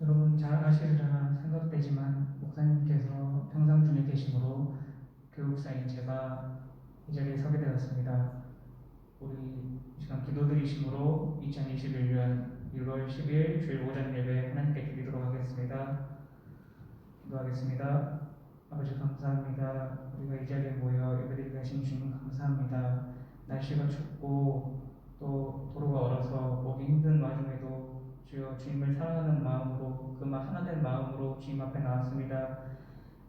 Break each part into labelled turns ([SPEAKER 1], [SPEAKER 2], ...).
[SPEAKER 1] 여러분 잘 아시리라 생각되지만 목사님께서 평상 중에 계심으로 교육사인 제가 이 자리에 서게 되었습니다. 우리 이 시간 기도드리심으로 2021년 1월 10일 주일 오전 예배 하나님께 드리도록 하겠습니다. 기도하겠습니다. 아버지 감사합니다. 우리가 이 자리에 모여 예배드리게 하신 주님 감사합니다. 날씨가 춥고 또 도로가 얼어서 오기 힘든 와중에도 주여 주님을 사랑하는 마음으로 그 하나된 마음으로 주님 앞에 나왔습니다.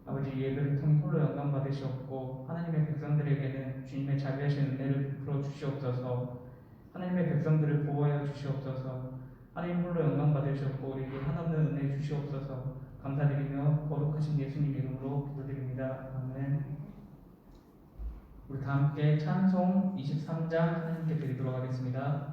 [SPEAKER 1] 아버지 예배를 통해 홀로 영광 받으시옵고 하나님의 백성들에게는 주님의 자비하신 은혜를 베풀어 주시옵소서. 하나님의 백성들을 보호하여 주시옵소서. 하나님 홀로 영광 받으시옵고 우리에게 한없는 은혜 주시옵소서. 감사드리며 거룩하신 예수님 이름으로 기도드립니다. 아멘. 우리 다 함께 찬송 23장 하나님께 드리도록 하겠습니다.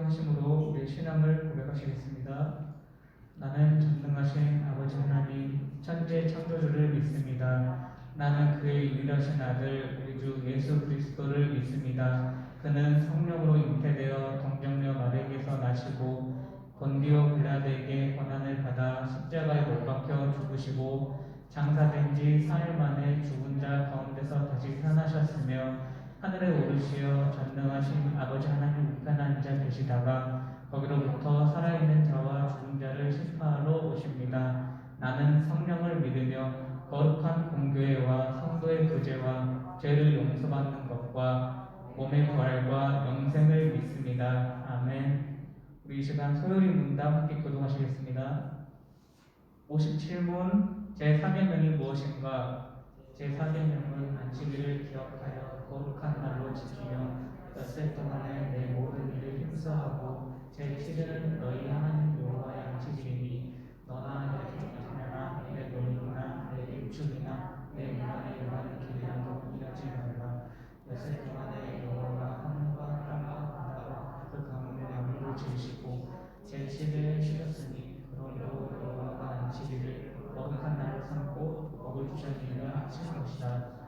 [SPEAKER 1] 하심으로 우리의 신앙을 고백하시겠습니다. 나는 전능하신 아버지 하나님 천지의 창조주를 믿습니다. 나는 그의 유일하신 아들 우리 주 예수 그리스도를 믿습니다. 그는 성령으로 잉태되어 동정녀 마리아에게서 나시고 본디오 빌라도에게 고난을 받아 십자가에 못 박혀 죽으시고 장사된 지 4일 만에 죽은 자 가운데서 다시 살아나셨으며 하늘에 오르시어 전능하신 아버지 하나님 우편에 앉아 계시다가 거기로부터 살아있는 자와 죽은 자를 심판하러 오십니다. 나는 성령을 믿으며 거룩한 공교회와 성도의 구제와 죄를 용서받는 것과 몸의 부활과 영생을 믿습니다. 아멘. 우리 이 시간 소요리 문답 함께 교독하시겠습니다. 57문 제4계명이 무엇인가? 제4계명은 안식일을 기억하여 거룩한 날로 지키며 엿새 동안에 내 모든 일을 힘써하고 제7일은 너희 하나님 여호와의 안식일이니 너나 내 자녀나 내 노인이나 내 일축이나 내 문안에 일하는 길이라도 일하지 말라. 엿새 동안에 여호와가 하늘과 땅과 바다와 그 가운데 만물을 지으시고 제7일에 쉬었으니 그러므로 여호와가 안식일을 거룩한 날로 삼고 복을 주셨느니라 하신 것이다.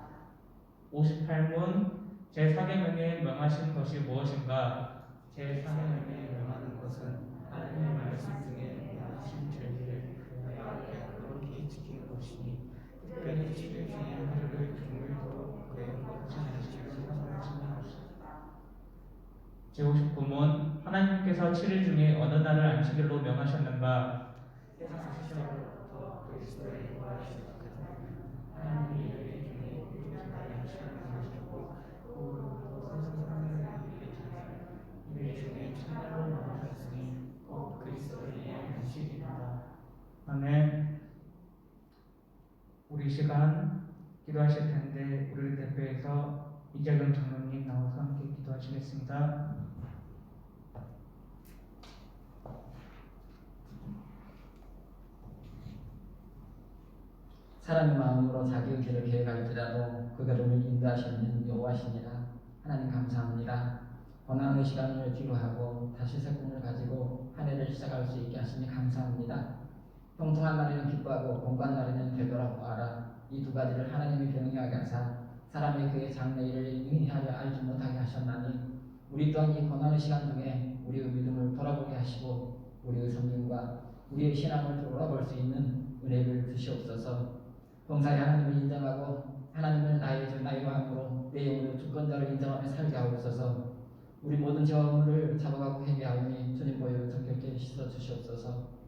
[SPEAKER 1] 58문 제4계명에 명하신 것이 무엇인가? 제4계명에 명하는 것은 하나님의 말씀 중에 명하신 죄를 내가 거룩히 지키는 것이니 특별히 7일 중에 하루를 종일토록 그의 거룩한 안식일로 삼으시는 것이다. 제59문 하나님께서 7일 중에 어느 날을 안식일로 명하셨는가? 세상 시작으로부터 그리스도의 부활하신 하나님이 일 중에 일주일날 안식일을 정하셨고 그로부터 세상 사람들에게 일 중에 첫날로 명하셨으니 곧 그리스도의 안식일이다. 아멘. 우리 시간 기도하실 텐데 우리를 대표해서 이재근 장로님 나와서 함께 기도하시겠습니다.
[SPEAKER 2] 사람의 마음으로 자기 의지를 계획할지라도 그 걸음을 인도하시는 여호와시니라. 하나님 감사합니다. 고난의 시간을 뒤로하고 다시 새 꿈을 가지고 한 해를 시작할 수 있게 하시니 감사합니다. 통통한 날에는 기뻐하고 공고한 날에는 되돌아보아라. 이 두 가지를 하나님이 병행하게 하사 사람이 그의 장래일을 능히 하려 알지 못하게 하셨나니 우리 또한 이 고난의 시간 중에 우리의 믿음을 돌아보게 하시고 우리의 성령과 우리의 신앙을 돌아볼 수 있는 은혜를 주시옵소서. 봉사에 하나님을 인정하고 하나님을 나의 주 나의 왕으로 내 영혼의 주권자를 인정하며 살게 하옵소서. 우리 모든 죄와 허물을 잡아가고 회개하오니 주님 보혈로 정결케 씻어 주시옵소서.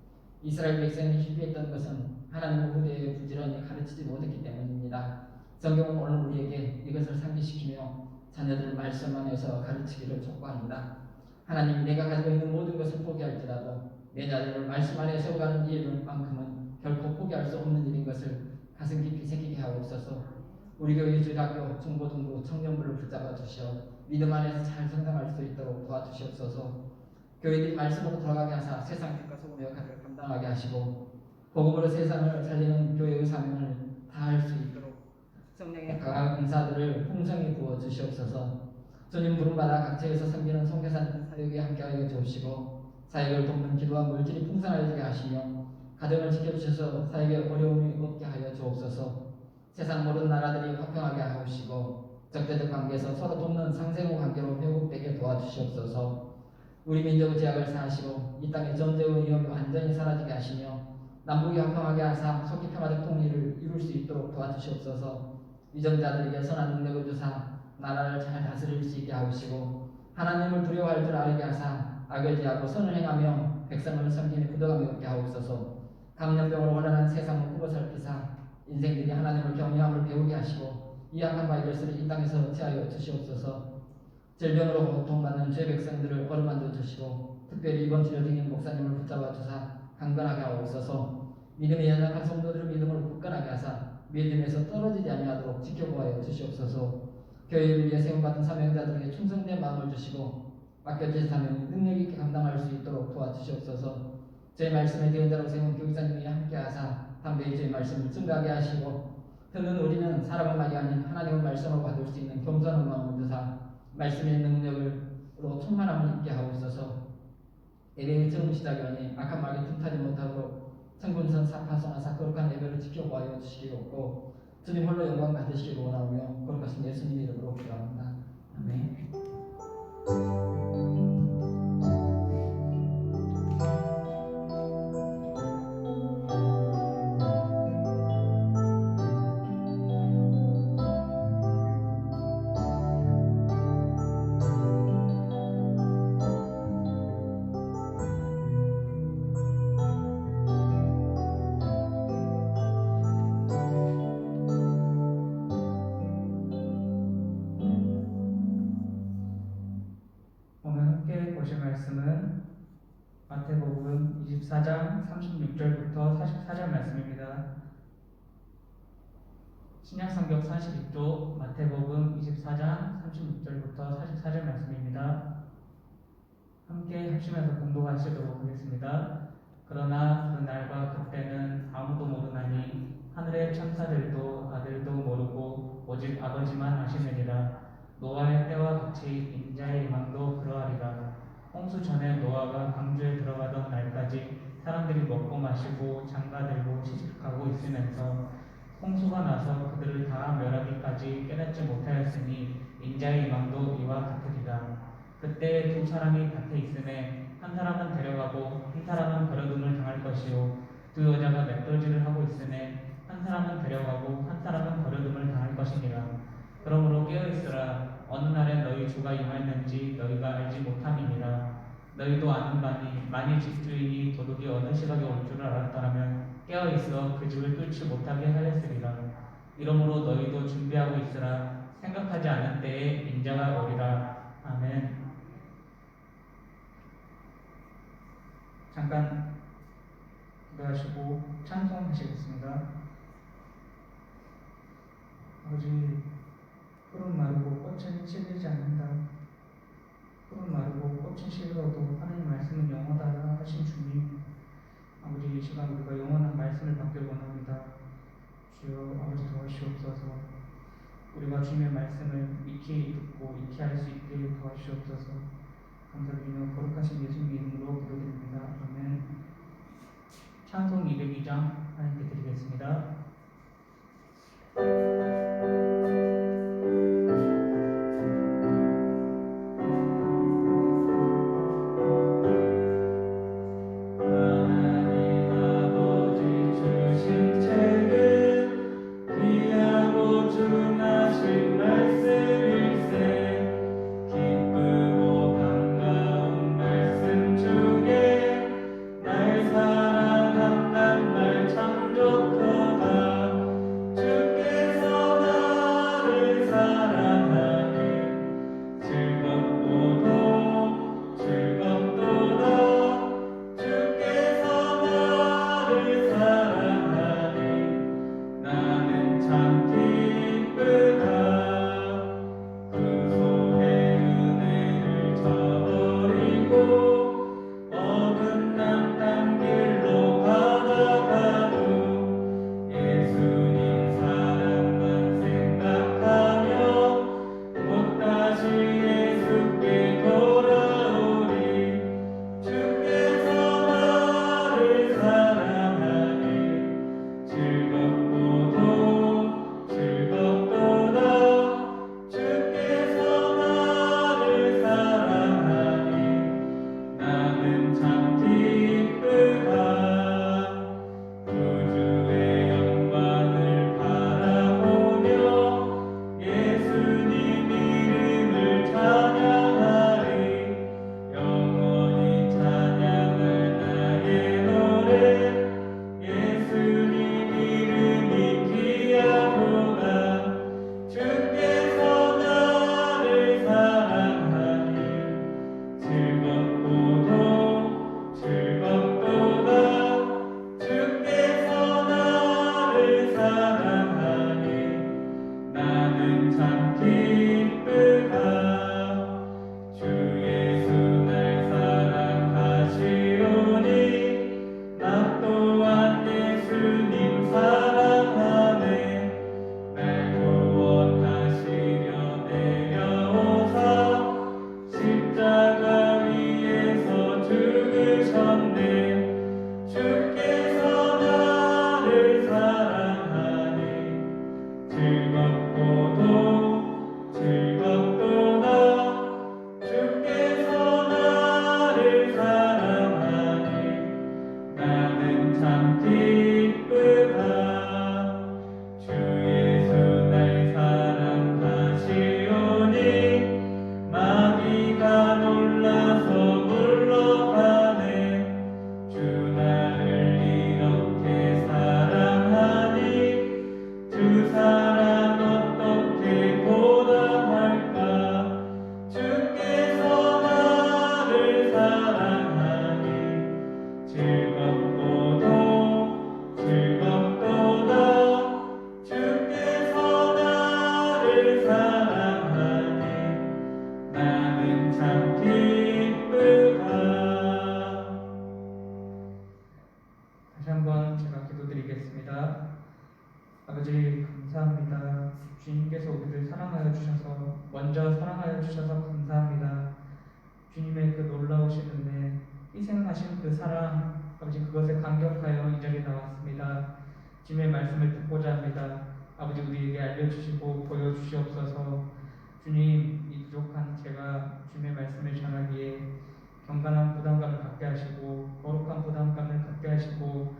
[SPEAKER 2] 이스라엘 백성이 실패했던 것은 하나님의 후대에 부지런히 가르치지 못했기 때문입니다. 성경은 오늘 우리에게 이것을 상기시키며 자녀들을 말씀 안에서 가르치기를 촉구합니다. 하나님, 내가 가지고 있는 모든 것을 포기할지라도 내 자녀를 말씀 안에 세워가는 일만큼은 결코 포기할 수 없는 일인 것을 가슴 깊이 새기게 하옵소서. 우리 교회 주일학교, 중고등부, 청년부를 붙잡아 주시어 믿음 안에서 잘 성장할 수 있도록 도와주시옵소서. 교회들이 말씀으로 돌아가게 하사 세상 빛과 소금의 역할을 감당하게 하시고 복음으로 세상을 살리는 교회의 사명을 다할 수 있도록 성령의 강한 은사들을 풍성히 부어 주시옵소서. 주님 부름받아 각처에서 섬기는 선교사님 사역에 함께하여 주시고 사역을 돕는 기도와 물질이 풍성하게 하시며 가정을 지켜주셔서 사역에 어려움이 없게 하여 주옵소서. 세상 모든 나라들이 화평하게 하시고 적대적 관계에서 서로 돕는 상생의 관계로 회복되게 도와주시옵소서. 우리 민족의 죄악을 사하시고 이 땅의 전쟁의 위험이 완전히 사라지게 하시며 남북이 화평하게 하사 속히 평화적 통일을 이룰 수 있도록 도와주시옵소서. 위정자들에게 선한 능력을 주사 나라를 잘 다스릴 수 있게 하시고 하나님을 두려워할 줄 알게 하사 악을 제하고 선을 행하며 백성을 섬기는 부도감이 없게 하옵소서. 감염병으로 원활한 세상을 후보 살피사 인생들이 하나님을 경외함을 배우게 하시고 이 악한 바이러스를 이 땅에서 제하여 주시옵소서. 질병으로 고통받는 죄 백성들을 어루만져 주시고 특별히 이번 주일 중인 목사님을 붙잡아 주사 강건하게 하옵소서. 믿음이 연약한 성도들의 믿음을 굳건하게 하사 믿음에서 떨어지지 아니하도록 지켜보아여 주시옵소서. 교회를 위해 세움받은 사명자들에게 충성된 마음을 주시고 맡겨진 사명을 능력 있게 감당할 수 있도록 도와주시옵소서. 저희 말씀에 대한 자로 세운 교육자님이 함께하사 담대히 저희 말씀을 증가하게 하시고 듣는 우리는 사람의 말이 아닌 하나님의 말씀을 받을 수 있는 겸손한 마음을 주사 말씀의 능력으로 충만함을 입게 하옵소서. 예배의 처음 시작이오니 악한 말에 틈타지 못하도록 천군선 사파송하사 거룩한 예배를 지켜보아여 주시기옵고 주님 홀로 영광 받으시기를 원하오며 거룩하신 예수님 이름으로 기도합니다. 아멘.
[SPEAKER 1] 오늘 함께 보실 말씀은 마태복음 24장 36절부터 44절 말씀입니다. 신약성경 42쪽 마태복음 24장 36절부터 44절 말씀입니다. 함께 합심해서 공독하시도록 하겠습니다. 그러나 그 날과 그때는 아무도 모르나니 하늘의 천사들도 아들도 모르고 오직 아버지만 아시느니라. 노아의 때와 같이 인자의 임함도 그러하리라. 홍수 전에 노아가 방주에 들어가던 날까지 사람들이 먹고 마시고 장가들고 시집가고 있으면서 홍수가 나서 그들을 다 멸하기까지 깨닫지 못하였으니 인자의 임함도 이와 같으리라. 그때 두 사람이 밭에 있음에 한 사람은 데려가고 한 사람은 버려둠을 당할 것이요 두 여자가 맷돌질을 하고 있음에 한 사람은 데려가고 한 사람은 버려둠을 당할 것이니라. 그러므로 깨어있으라. 어느 날에 너희 주가 임하였는지 너희가 알지 못함이니라. 너희도 아는 바니 만일 집주인이 도둑이 어느 시각에 올 줄을 알았더라면 깨어있어 그 집을 뚫지 못하게 하였으리라. 이러므로 너희도 준비하고 있으라. 생각하지 않은 때에 인자가 오리라. 아멘. 잠깐 기도하시고 찬송하시겠습니다. 아버지, 푸른 마르고 꽃은 시들지 않는다. 푸른 마르고 꽃은 시들어도 하나님 말씀은 영원하다 하신 주님, 아버지, 이 시간 우리가 영원한 말씀을 받길 원합니다. 주여, 아버지 도와주시옵소서. 우리가 주님의 말씀을 익히 듣고 익히 할 수 있게 도와주시옵소서. 감사드리며 거룩하신 예수님 이름으로 기도드립니다. 아멘. 찬송 202장 하나님께 드리겠습니다. 다시 한번 제가 기도드리겠습니다. 아버지 감사합니다. 주님께서 우리를 사랑하여 주셔서 먼저 사랑하여 주셔서 감사합니다. 주님의 그 놀라우신 은혜, 희생하신 그 사랑, 아버지 그것에 감격하여 이 자리에 나왔습니다. 주님의 말씀을 듣고자 합니다. 아버지 우리에게 알려주시고 보여주시옵소서. 주님 이 부족한 제가 주님의 말씀을 전하기에 경건한 부담감을 갖게 하시고 거룩한 부담감을 갖게 하시고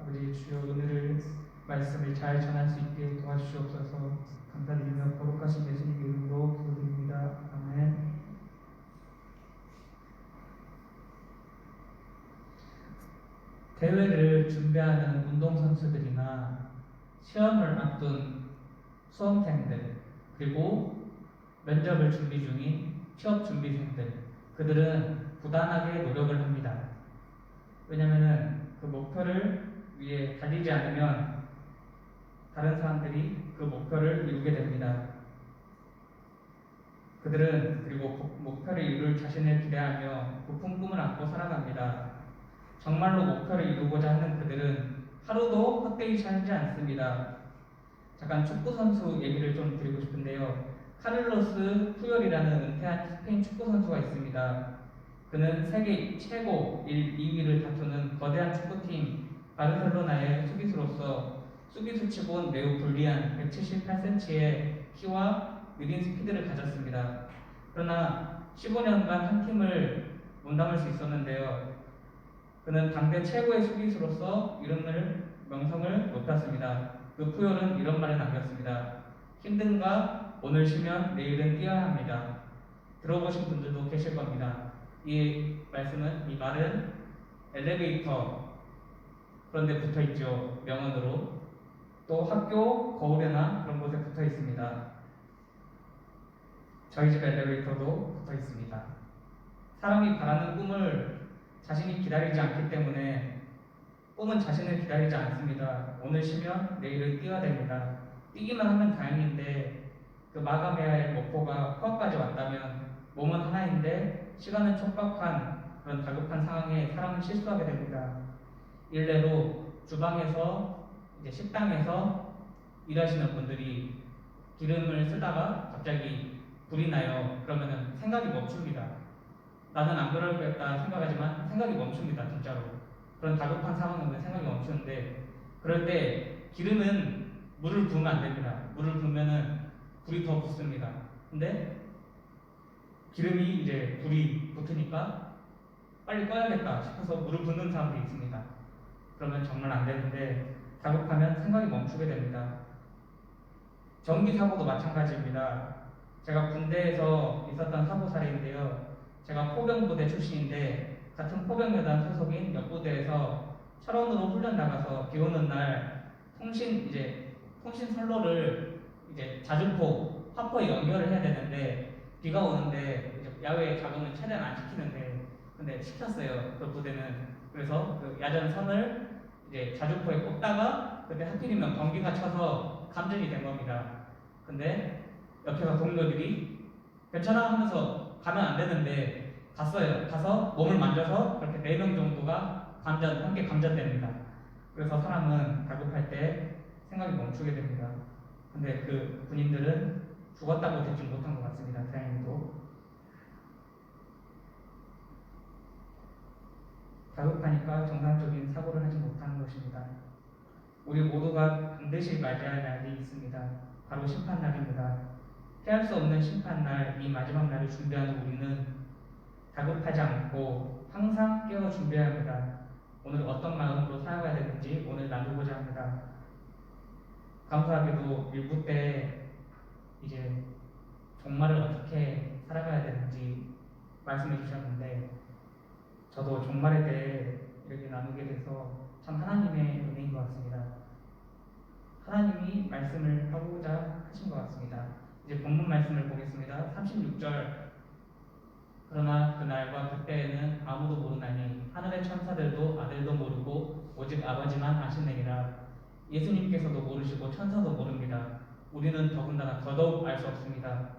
[SPEAKER 1] 아버지 주여 오늘을 말씀을 잘 전할 수 있게 도와주시옵소서. 감사드리며 거룩하신 예수님 이름으로 기도드립니다. 아멘. 대회를 준비하는 운동선수들이나 시험을 앞둔 수험생들 그리고 면접을 준비 중인 취업준비생들 그들은 부단하게 노력을 합니다. 왜냐하면 그 목표를 위해 달리지 않으면 다른 사람들이 그 목표를 이루게 됩니다. 그들은 그리고 목표를 이룰 자신을 기대하며 높은 꿈을 안고 살아갑니다. 정말로 목표를 이루고자 하는 그들은 하루도 헛되이 살지 않습니다. 잠깐 축구 선수 얘기를 좀 드리고 싶은데요. 카를로스 푸열이라는 은퇴한 스페인 축구 선수가 있습니다. 그는 세계 최고 1, 2위를 다투는 거대한 축구팀 바르셀로나의 수비수로서 수비수치곤 매우 불리한 178cm의 키와 느린 스피드를 가졌습니다. 그러나 15년간 한 팀을 몸담을 수 있었는데요. 그는 당대 최고의 수비수로서 명성을 높였습니다. 그 푸열은 이런 말을 남겼습니다. 힘든가? 오늘 쉬면 내일은 뛰어야 합니다. 들어보신 분들도 계실 겁니다. 이 말은 엘리베이터 그런데 붙어 있죠. 명언으로. 또 학교 거울에나 그런 곳에 붙어 있습니다. 저희 집 엘리베이터도 붙어 있습니다. 사람이 바라는 꿈을 자신이 기다리지 않기 때문에 꿈은 자신을 기다리지 않습니다. 오늘 쉬면 내일은 뛰어야 됩니다. 뛰기만 하면 다행인데 그 마감해야 할 목표가 코앞까지 왔다면 몸은 하나인데 시간은 촉박한 그런 다급한 상황에 사람은 실수하게 됩니다. 일례로 주방에서 식당에서 일하시는 분들이 기름을 쓰다가 갑자기 불이 나요. 그러면은 생각이 멈춥니다. 나는 안 그럴 거였다 생각하지만 생각이 멈춥니다. 진짜로. 그런 다급한 상황은 생각이 멈추는데 그럴 때 기름은 물을 부으면 안 됩니다. 물을 부으면은 불이 더 붙습니다. 근데 기름이 불이 붙으니까 빨리 꺼야겠다 싶어서 물을 붓는 사람도 있습니다. 그러면 정말 안 되는데 다급하면 생각이 멈추게 됩니다. 전기 사고도 마찬가지입니다. 제가 군대에서 있었던 사고 사례인데요. 제가 포병부대 출신인데 같은 포병여단 소속인 옆부대에서 철원으로 훈련 나가서 비 오는 날 통신 선로를 자주포 화포에 연결을 해야 되는데 비가 오는데 야외 작업은 최대한 안 시키는데 근데 시켰어요. 그 부대는. 그래서 그 야전 선을 자주포에 꽂다가 그때 하필이면 번개가 쳐서 감전이 된 겁니다. 근데 옆에서 동료들이 괜찮아 하면서 가면 안 되는데 갔어요. 가서 몸을 만져서 그렇게 4명 정도가 함께 감전됩니다. 그래서 사람은 다급할 때 생각이 멈추게 됩니다. 근데 그 군인들은 죽었다고 듣지 못한 것 같습니다. 다행히도. 다급하니까 정상적인 사고를 하지 못하는 것입니다. 우리 모두가 반드시 맞이할 날이 있습니다. 바로 심판날입니다. 피할 수 없는 심판날, 이 마지막 날을 준비하는 우리는 다급하지 않고 항상 깨어 준비해야 합니다. 오늘 어떤 마음으로 살아가야 되는지 오늘 나누고자 합니다. 감사하게도 일부 때 종말을 어떻게 살아가야 되는지 말씀해 주셨는데 저도 종말에 대해 이렇게 나누게 돼서 참 하나님의 은혜인 것 같습니다. 하나님이 말씀을 하고자 하신 것 같습니다. 이제 본문 말씀을 보겠습니다. 36절. 그러나 그날과 그때에는 아무도 모르나니 하늘의 천사들도 아들도 모르고 오직 아버지만 아시느니라. 예수님께서도 모르시고 천사도 모릅니다. 우리는 더군다나 더더욱 알 수 없습니다.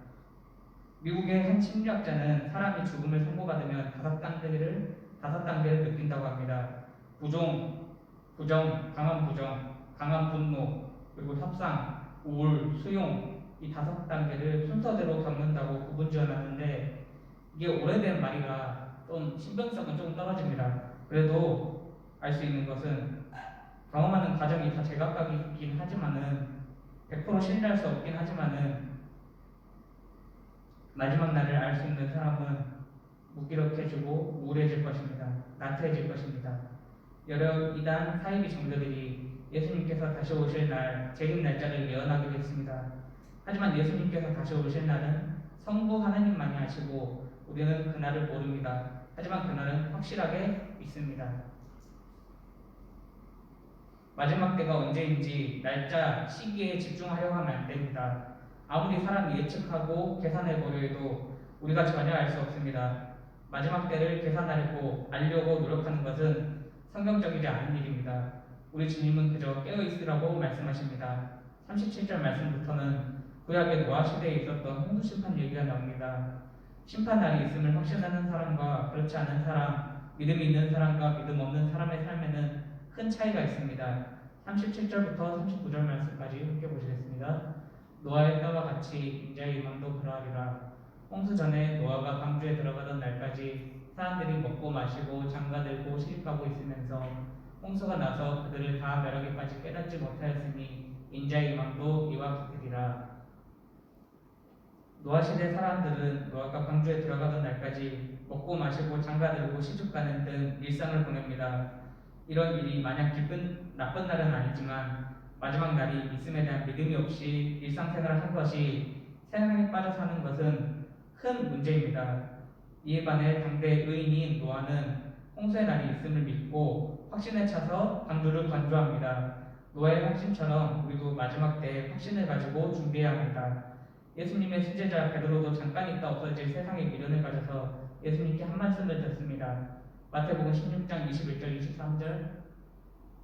[SPEAKER 1] 미국의 한 심리학자는 사람이 죽음을 선고받으면 5단계를 느낀다고 합니다. 부정, 강한 분노, 그리고 협상, 우울, 수용, 이 5단계를 순서대로 겪는다고 구분 지어놨는데 이게 오래된 말이라 좀 신빙성은 조금 떨어집니다. 그래도 알 수 있는 것은 경험하는 과정이 다 제각각이긴 하지만은 100% 신뢰할 수 없긴 하지만은 마지막 날을 알 수 있는 사람은 무기력해지고 우울해질 것입니다. 나태해질 것입니다. 여러 이단 사이비 정교들이 예수님께서 다시 오실 날 재림 날짜를 예언하기도 했습니다. 하지만 예수님께서 다시 오실 날은 성부 하나님만이 아시고 우리는 그날을 모릅니다. 하지만 그날은 확실하게 믿습니다. 마지막 때가 언제인지 날짜, 시기에 집중하려고 하면 안 됩니다. 아무리 사람이 예측하고 계산해보려 해도 우리가 전혀 알 수 없습니다. 마지막 때를 계산하려고 알려고 노력하는 것은 성경적이지 않은 일입니다. 우리 주님은 그저 깨어있으라고 말씀하십니다. 37절 말씀부터는 구약의 노아 시대에 있었던 홍수심판 얘기가 나옵니다. 심판날이 있음을 확신하는 사람과 그렇지 않은 사람, 믿음이 있는 사람과 믿음 없는 사람의 삶에는 큰 차이가 있습니다. 37절부터 39절 말씀까지 함께 보시겠습니다. 노아의 때와 같이 인자의 임함도 그러하리라. 홍수 전에 노아가 방주에 들어가던 날까지 사람들이 먹고 마시고 장가들고 시집가고 있으면서 홍수가 나서 그들을 다 멸하기까지 깨닫지 못하였으니 인자의 왕도 이와 같으리라. 노아 시대 사람들은 노아가 방주에 들어가던 날까지 먹고 마시고 장가들고 시집가는 등 일상을 보냅니다. 이런 일이 마냥 나쁜 날은 아니지만 마지막 날이 믿음에 대한 믿음이 없이 일상생활을 한 것이 세상에 빠져 사는 것은 큰 문제입니다. 이에 반해 당대 의인인 노아는 홍수의 날이 있음을 믿고 확신에 차서 방주를 건조합니다. 노아의 확신처럼 우리도 마지막 때에 확신을 가지고 준비해야 합니다. 예수님의 수제자 베드로도 잠깐 있다 없어질 세상의 미련을 가져서 예수님께 한 말씀을 듣습니다. 마태복음 16장 21절 23절.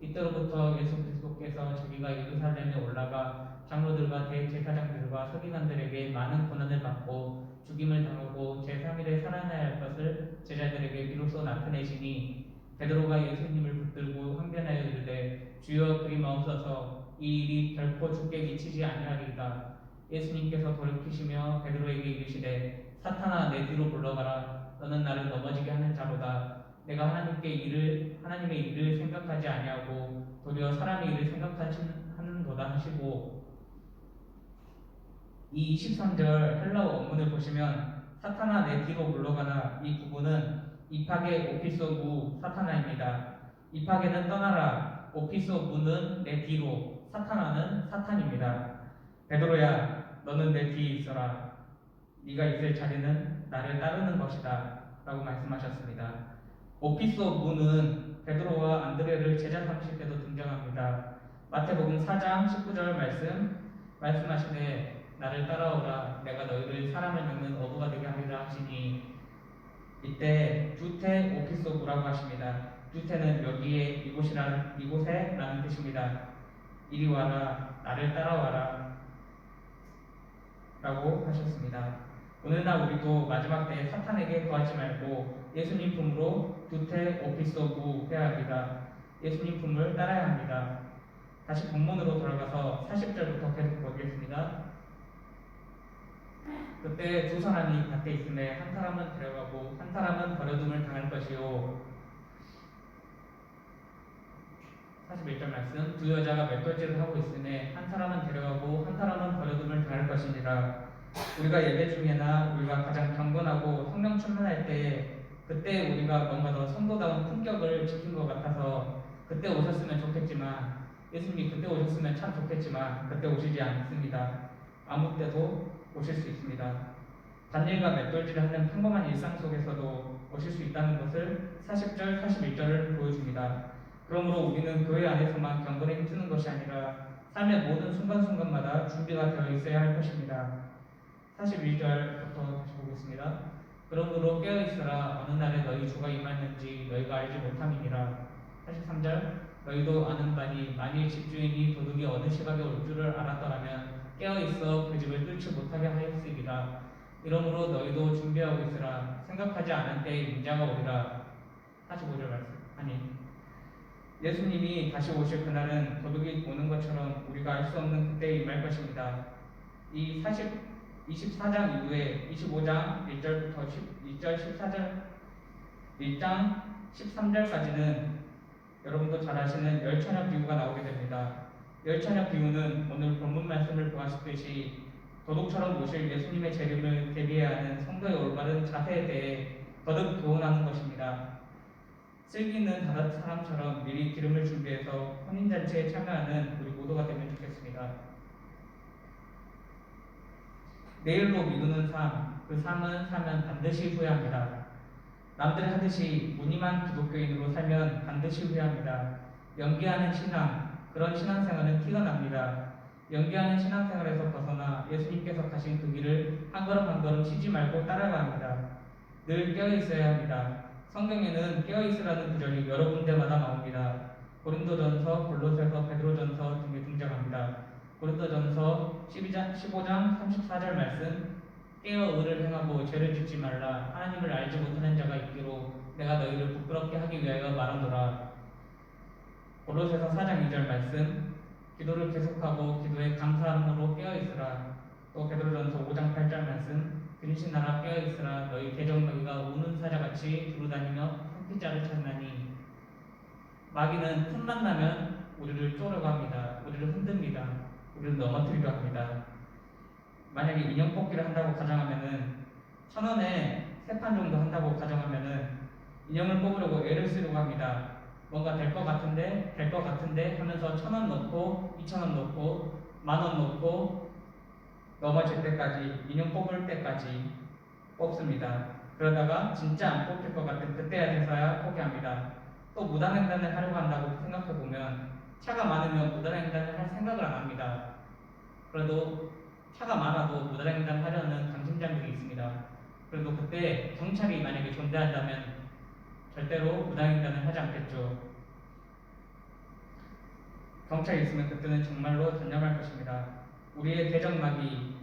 [SPEAKER 1] 이때로부터 예수 그리스도께서 자기가 예루살렘에 올라가 장로들과 대제사장들과 서기관들에게 많은 고난을 받고 죽임을 당하고 제3일에 살아나야 할 것을 제자들에게 비로소 나타내시니 베드로가 예수님을 붙들고 항변하여 이르되 주여 그리 마옵소서 이 일이 결코 주께 미치지 아니하리이다. 예수님께서 돌이키시며 베드로에게 이르시되 사탄아 내 뒤로 물러가라. 너는 나를 넘어지게 하는 자로다. 내가 하나님의 일을 생각하지 아니하고 도리어 사람의 일을 생각하는도다 하시고, 이 23절 헬라어 원문을 보시면 사탄아 내 뒤로 물러가라, 이 부분은 이파게 오피소무 사타나입니다. 이파게는 떠나라, 오피소무는 내 뒤로, 사타나는 사탄입니다. 베드로야 너는 내 뒤에 있어라. 네가 있을 자리는 나를 따르는 것이다 라고 말씀하셨습니다. 오피소무는 베드로와 안드레를 제자 삼으실 때도 등장합니다. 마태복음 4장 19절 말씀하시되 나를 따라오라. 내가 너희를 사람을 먹는 어부가 되게 하리라 하시니, 이때 두테 오피소무라고 하십니다. 두테는 여기에 이곳에라는 뜻입니다. 이리 와라, 나를 따라와라 라고 하셨습니다. 오늘날 우리도 마지막 때에 사탄에게 구하지 말고 예수님 품으로 두테 오피소무 해야 합니다. 예수님 품을 따라야 합니다. 다시 본문으로 돌아가서 40절부터 계속 보겠습니다. 그때 두 사람이 밭에 있음에 한 사람은 데려가고 한 사람은 버려둠을 당할 것이요. 41절 말씀. 두 여자가 맷돌질을 하고 있음에 한 사람은 데려가고 한 사람은 버려둠을 당할 것이니라. 우리가 예배 중에나 우리가 가장 경건하고 성령 충만할 때, 그때 우리가 뭔가 더 성도다운 품격을 지킨 것 같아서 그때 오셨으면 좋겠지만, 예수님이 그때 오셨으면 참 좋겠지만 그때 오시지 않습니다. 아무 때도 오실 수 있습니다. 밭일과 맷돌질을 하는 평범한 일상 속에서도 오실 수 있다는 것을 40절, 41절을 보여줍니다. 그러므로 우리는 교회 안에서만 경건에 힘쓰는 것이 아니라 삶의 모든 순간순간마다 준비가 되어 있어야 할 것입니다. 41절부터 다시 보겠습니다. 그러므로 깨어있으라. 어느 날에 너희 주가 임하였는지 너희가 알지 못함이니라. 43절. 너희도 아는 바니 만일 집주인이 도둑이 어느 시각에 올 줄을 알았더라면 깨어있어 그 집을 뚫지 못하게 하였으리라. 이러므로 너희도 준비하고 있으라. 생각하지 않은 때에 인자가 오리라. 45절 말씀. 예수님이 다시 오실 그날은 도둑이 오는 것처럼 우리가 알 수 없는 그때에 임할 것입니다. 이 24장 이후에 25장 1절부터 2절 14절 1장 13절까지는 여러분도 잘 아시는 열처녀 비유가 나오게 됩니다. 열처녀 비유는 오늘 본문 말씀을 보았듯이 도둑처럼 오실 예수님의 재림을 대비해야 하는 성도의 올바른 자세에 대해 거듭 교훈하는 것입니다. 슬기는 다른 사람처럼 미리 기름을 준비해서 혼인잔치에 참여하는 우리 모두가 되면 좋겠습니다. 내일로 미루는 삶, 그 삶은 살면 반드시 후회합니다. 남들 하듯이 무늬만 기독교인으로 살면 반드시 후회합니다. 연기하는 신앙, 그런 신앙생활은 티가 납니다. 연기하는 신앙생활에서 벗어나 예수님께서 가신 그 길을 한 걸음 한 걸음 쉬지 말고 따라가야 합니다. 늘 깨어있어야 합니다. 성경에는 깨어있으라는 구절이 여러 군데마다 나옵니다. 고린도전서, 골로새서, 베드로전서 등에 등장합니다. 고린도전서 15장 34절 말씀. 깨어 의를 행하고 죄를 짓지 말라. 하나님을 알지 못하는 자가 있기로 내가 너희를 부끄럽게 하기 위하여 말하노라. 골로새서 4장 2절 말씀. 기도를 계속하고 기도에 감사함으로 깨어있으라. 또 베드로전서 5장 8절 말씀. 그리신 나라 깨어있으라. 너희 대적너희가 우는 사자같이 두루다니며 산피자를 찾나니. 마귀는 틈만 나면 우리를 쪼르고 합니다. 우리를 흔듭니다. 우리를 넘어뜨리려 합니다. 만약에 인형 뽑기를 한다고 가정하면은 1,000원에 3판 정도 한다고 가정하면은 인형을 뽑으려고 애를 쓰려고 합니다. 뭔가 될 것 같은데 하면서 1,000원 넣고 2,000원 넣고 10,000원 넣고 넘어질 때까지, 인형 뽑을 때까지 뽑습니다. 그러다가 진짜 안 뽑힐 것 같은 그때야 돼서야 포기합니다. 또 무단횡단을 하려고 한다고 생각해보면 차가 많으면 무단횡단을 할 생각을 안 합니다. 그래도 차가 많아도 무단횡단 하려는 강심장들이 있습니다. 그래도 그때 경찰이 만약에 존재한다면 절대로 무단횡단을 하지 않겠죠. 경찰이 있으면 그때는 정말로 단념할 것입니다. 우리의 대적마귀,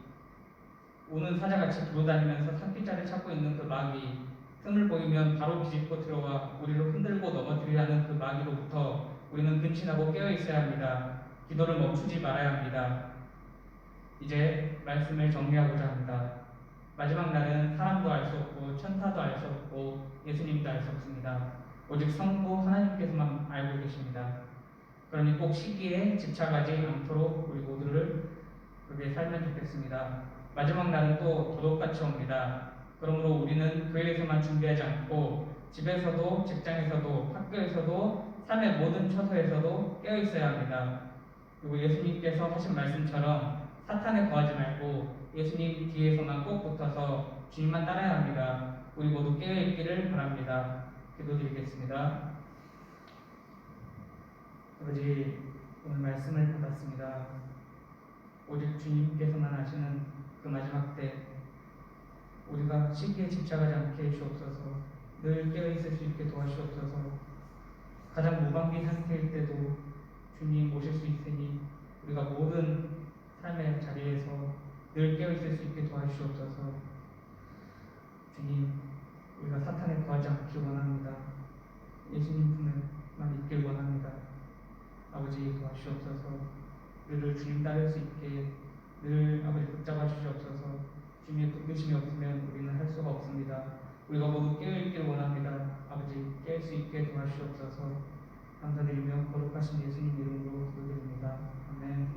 [SPEAKER 1] 오는 사자같이 돌아다니면서 산기자를 찾고 있는 그 마귀, 틈을 보이면 바로 비집고 들어와 우리를 흔들고 넘어뜨리려 하는 그 마귀로부터 우리는 근신하고 깨어 있어야 합니다. 기도를 멈추지 말아야 합니다. 이제 말씀을 정리하고자 합니다. 마지막 날은 사람도 알 수 없고 천사도 알 수 없고 예수님도 알 수 없습니다. 오직 성부 하나님께서만 알고 계십니다. 그러니 꼭 시기에 집착하지 않도록 우리 모두를 그렇게 살면 좋겠습니다. 마지막 날은 또 도둑같이 옵니다. 그러므로 우리는 교회에서만 준비하지 않고 집에서도, 직장에서도, 학교에서도, 삶의 모든 처소에서도 깨어 있어야 합니다. 그리고 예수님께서 하신 말씀처럼 사탄에 거하지 말고 예수님 뒤에서만 꼭 붙어서 주님만 따라야 합니다. 우리 모두 깨어 있기를 바랍니다. 기도드리겠습니다. 아버지, 오늘 말씀을 받았습니다. 오직 주님께서만 아시는 그 마지막 때 우리가 시기에 집착하지 않게 해주옵소서. 늘 깨어있을 수 있게 도와주옵소서. 가장 무방비 상태일 때도 주님 모실 수 있으니 우리가 모든 삶의 자리에서 늘 깨어있을 수 있게 도와주옵소서. 주님, 우리가 사탄에 구하지 않기 원합니다. 예수님 품에만 있길 원합니다. 아버지 도와주옵소서. 우리를 주님 따를 수 있게 늘 아버지 붙잡아 주시옵소서. 주님의 붙드심이 없으면 우리는 할 수가 없습니다. 우리가 모두 깨어있길 원합니다. 아버지 깰 수 있게 도와주시옵소서. 감사드리며 거룩하신 예수님 이름으로 기도드립니다. 아멘.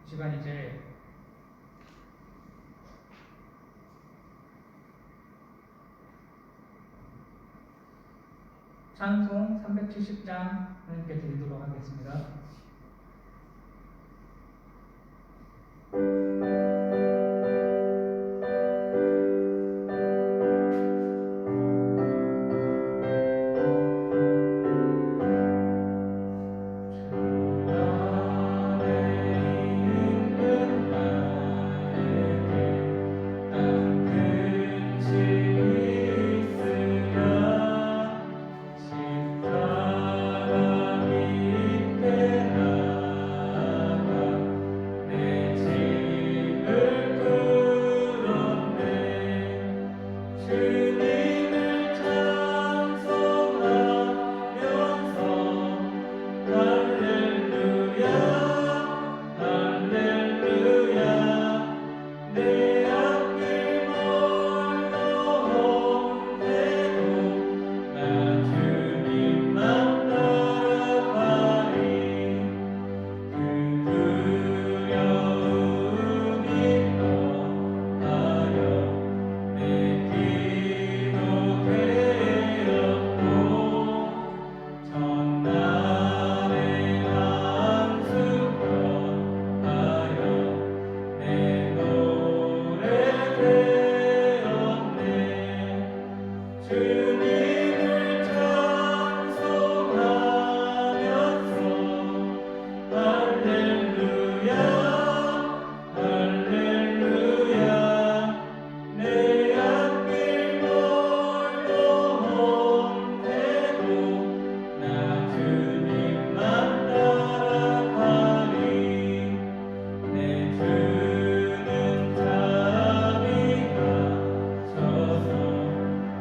[SPEAKER 1] 이 시간 이제 찬송 370장 하나님께 드리도록 하겠습니다.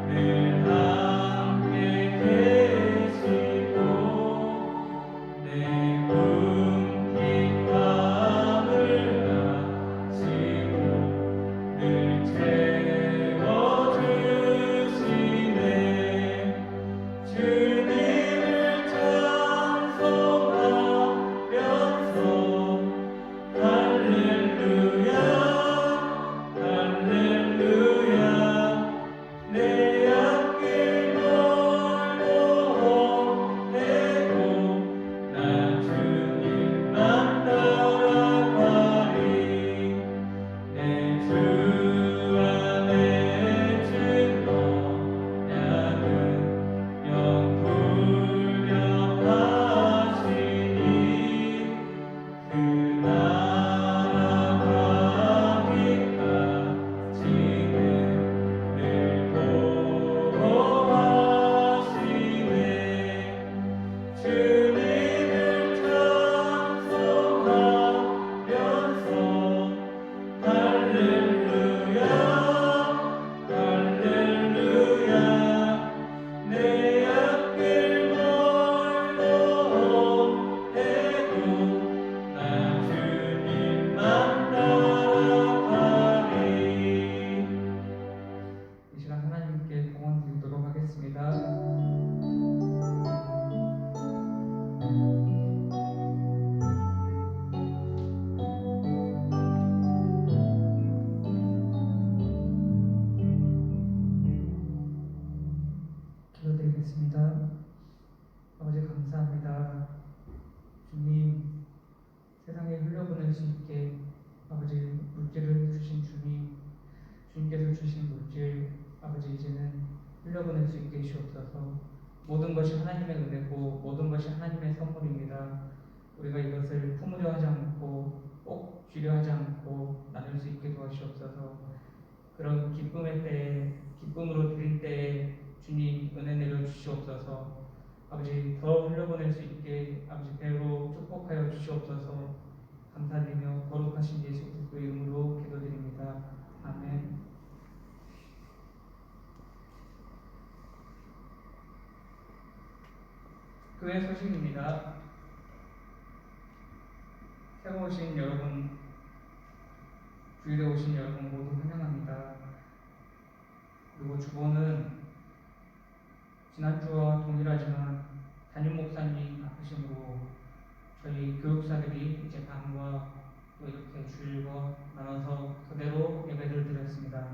[SPEAKER 3] 늘
[SPEAKER 1] 기도하겠습니다. 아버지 감사합니다. 주님, 세상에 흘려보낼 수 있게 아버지 물질을 주신 주님, 주님께서 주신 물질 아버지 이제는 흘려보낼 수 있게 주옵소서. 모든 것이 하나님의 은혜고 모든 것이 하나님의 선물입니다. 우리가 이것을 품으려 하지 않고 꼭 쥐려 하지 않고 나눌 수 있게 도와주옵소서. 그런 기쁨의 때에 기쁨으로 드릴 때에 주님 은혜 내려 주시옵소서. 아버지 더 흘려보낼 수 있게 아버지 배로 축복하여 주시옵소서. 감사드리며 거룩하신 예수 그리스도의 이름으로 기도드립니다. 아멘. 교회 소식입니다. 새로 오신 여러분, 주일에 오신 여러분 모두 환영합니다. 그리고 주보는 지난주와 동일하지만 담임 목사님 아프심으로 저희 교육사들이 이제 밤과 또 이렇게 주일과 나눠서 그대로 예배를 드렸습니다.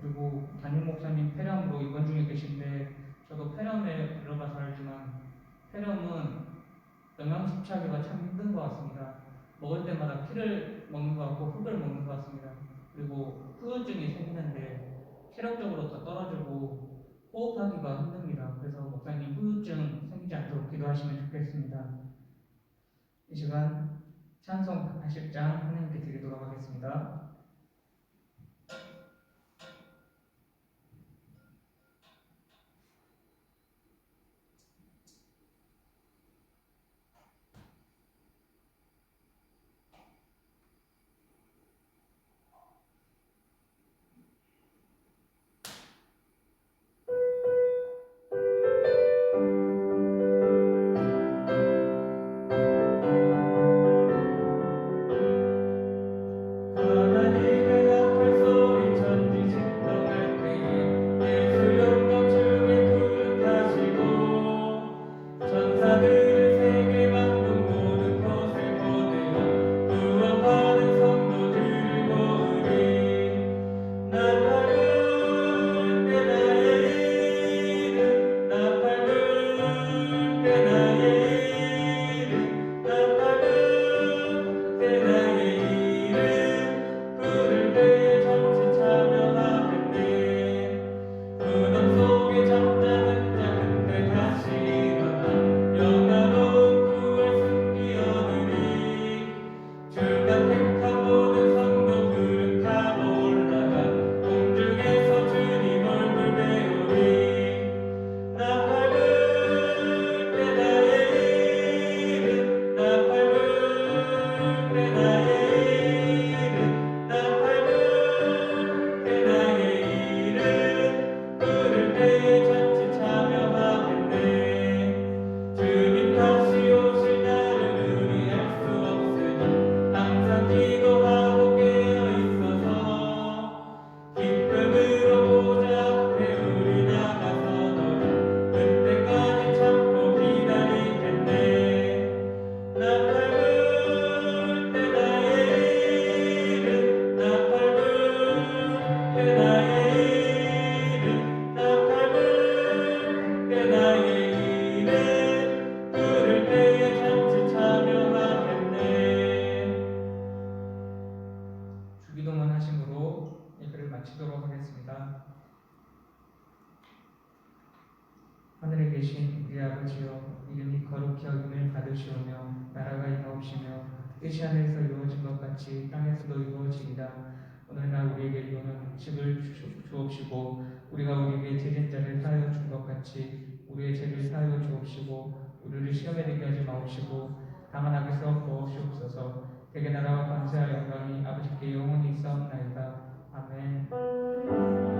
[SPEAKER 1] 그리고 담임 목사님 폐렴으로 입원 중에 계신데 저도 폐렴에 들어가서 알지만 폐렴은 영양 섭취하기가 참 힘든 것 같습니다. 먹을 때마다 피를 먹는 것 같고 흙을 먹는 것 같습니다. 그리고 후유증이 생기는데 체력적으로 더 떨어지고 호흡하기가 힘듭니다. 그래서 목사님 후유증 생기지 않도록 기도하시면 좋겠습니다. 이 시간 찬송 80장 하나님께 드리도록 하겠습니다. 주기도문 하심으로 예배를 마치도록 하겠습니다. 하늘에 계신 우리 아버지여, 이름이 거룩히 여김을 받으시오며 나라가 임하옵시며 뜻이 하늘에서 이루어진 것 같이 땅에서도 이루어지이다. 오늘날 우리에게 일용할 음식을 주옵시고 우리가 우리에게 죄진 자를 사하여 준 것 같이 우리의 죄를 사하여 주옵시고 우리를 시험에 들게 하지 마옵시고 다만 악에서 구하옵시옵소서. 대개 나라와 권세와 영광이 아버지께 영원히 있사옵나이다. 아멘.